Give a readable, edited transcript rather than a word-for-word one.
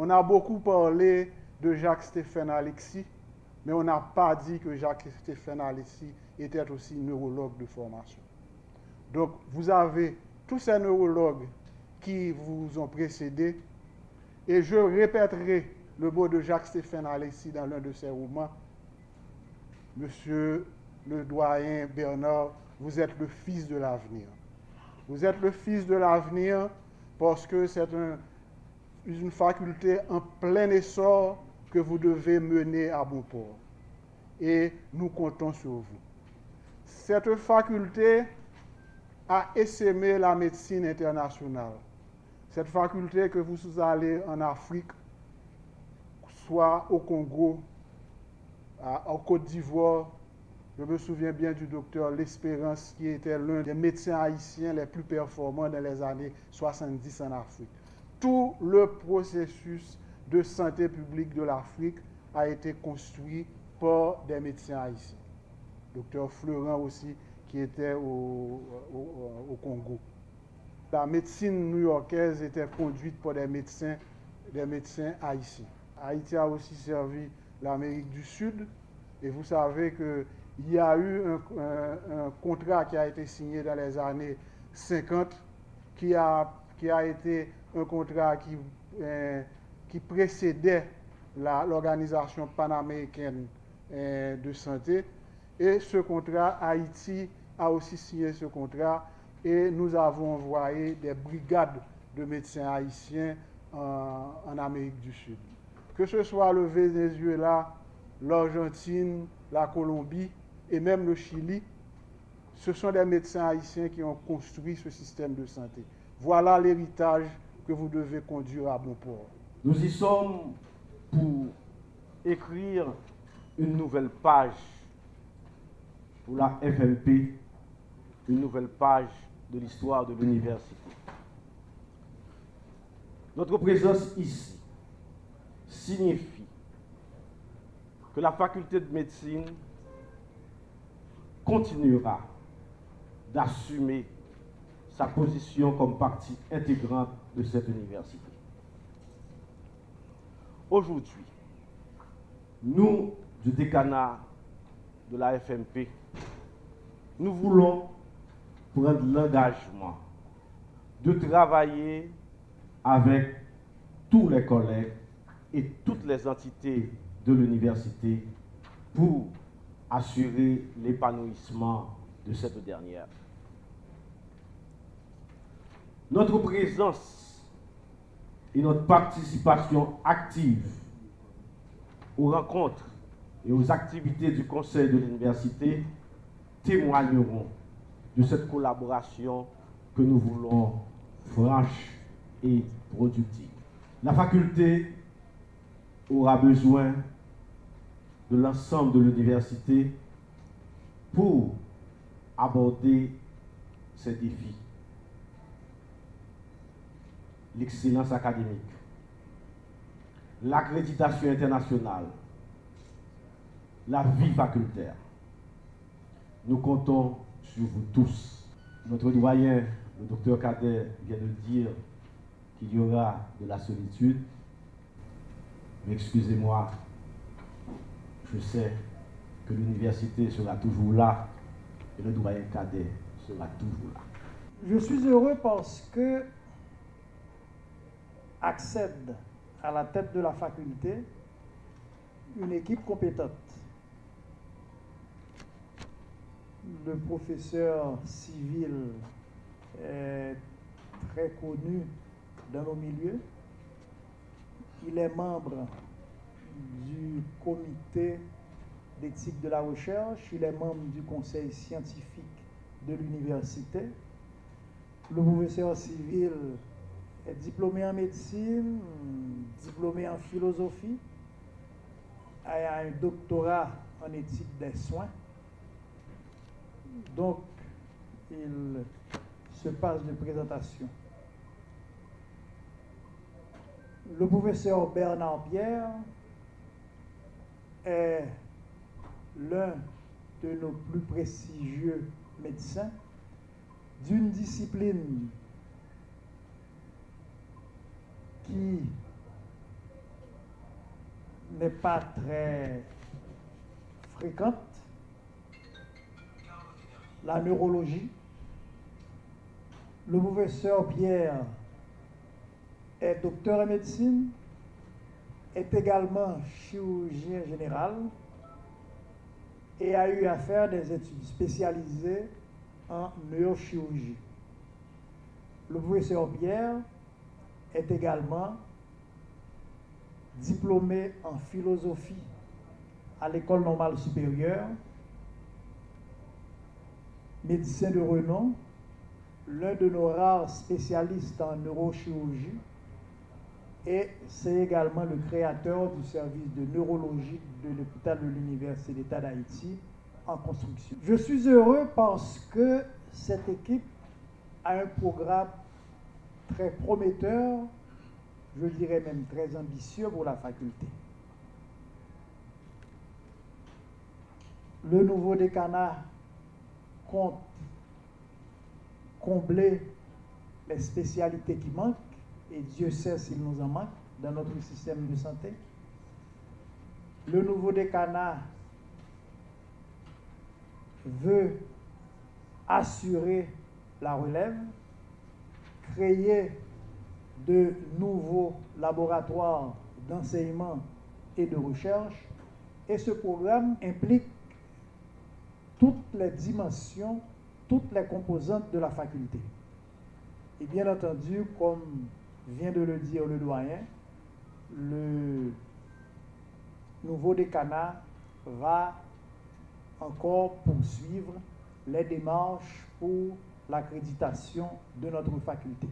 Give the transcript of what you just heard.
On a beaucoup parlé de Jacques-Stéphane Alexis, mais on n'a pas dit que Jacques-Stéphane Alexis était aussi neurologue de formation. Donc, vous avez tous ces neurologues qui vous ont précédé, et je répéterai le mot de Jacques-Stéphane Alexis dans l'un de ses romans. Monsieur le doyen Bernard, vous êtes le fils de l'avenir. Vous êtes le fils de l'avenir parce que c'est une faculté en plein essor que vous devez mener à bon port. Et nous comptons sur vous. Cette faculté a essaimé la médecine internationale. Cette faculté que vous allez en Afrique, soit au Congo, en Côte d'Ivoire. Je me souviens bien du docteur L'Espérance, qui était l'un des médecins haïtiens les plus performants dans les années 70 en Afrique. Tout le processus de santé publique de l'Afrique a été construit par des médecins haïtiens. Docteur Florent aussi, qui était au Congo. La médecine new-yorkaise était conduite par des médecins haïtiens. Haïti a aussi servi l'Amérique du Sud, et vous savez qu'il y a eu un contrat qui a été signé dans les années 50, qui a été un contrat qui précédait l'Organisation panaméricaine de santé. Et ce contrat, Haïti a aussi signé ce contrat, et nous avons envoyé des brigades de médecins haïtiens en Amérique du Sud. Que ce soit le Venezuela, l'Argentine, la Colombie et même le Chili, ce sont des médecins haïtiens qui ont construit ce système de santé. Voilà l'héritage que vous devez conduire à bon port. Nous y sommes pour écrire une nouvelle page pour la FMP, une nouvelle page de l'histoire de l'université. Notre présence ici signifie que la faculté de médecine continuera d'assumer sa position comme partie intégrante de cette université. Aujourd'hui, nous, du décanat de la FMP, nous voulons prendre l'engagement de travailler avec tous les collègues et toutes les entités de l'université pour assurer l'épanouissement de cette dernière. Notre présence et notre participation active aux rencontres et aux activités du conseil de l'université témoigneront de cette collaboration que nous voulons franche et productive. La faculté aura besoin de l'ensemble de l'université pour aborder ces défis. L'excellence académique, l'accréditation internationale, la vie facultaire. Nous comptons sur vous tous. Notre doyen, le docteur Kader, vient de dire qu'il y aura de la solitude. Mais excusez-moi, je sais que l'université sera toujours là et le doyen Kader sera toujours là. Je suis heureux parce que accède à la tête de la faculté une équipe compétente. Le professeur Civil est très connu dans nos milieux. Il est membre du comité d'éthique de la recherche, il est membre du conseil scientifique de l'université. Le professeur Civil est diplômé en médecine, diplômé en philosophie, a un doctorat en éthique des soins. Donc, il se passe de présentation. Le professeur Bernard Pierre est l'un de nos plus prestigieux médecins d'une discipline qui n'est pas très fréquente, la neurologie. Le professeur Pierre est docteur en médecine, est également chirurgien général et a eu à faire des études spécialisées en neurochirurgie. Le professeur Pierre est également diplômé en philosophie à l'École normale supérieure, médecin de renom, l'un de nos rares spécialistes en neurochirurgie, et c'est également le créateur du service de neurologie de l'hôpital de l'Université d'État d'Haïti en construction. Je suis heureux parce que cette équipe a un programme très prometteur, je dirais même très ambitieux pour la faculté. Le nouveau décanat compte combler les spécialités qui manquent, et Dieu sait s'il nous en manque dans notre système de santé. Le nouveau décanat veut assurer la relève, créer de nouveaux laboratoires d'enseignement et de recherche, et ce programme implique toutes les dimensions, toutes les composantes de la faculté. Et bien entendu, comme vient de le dire le doyen, le nouveau décanat va encore poursuivre les démarches pour l'accréditation de notre faculté.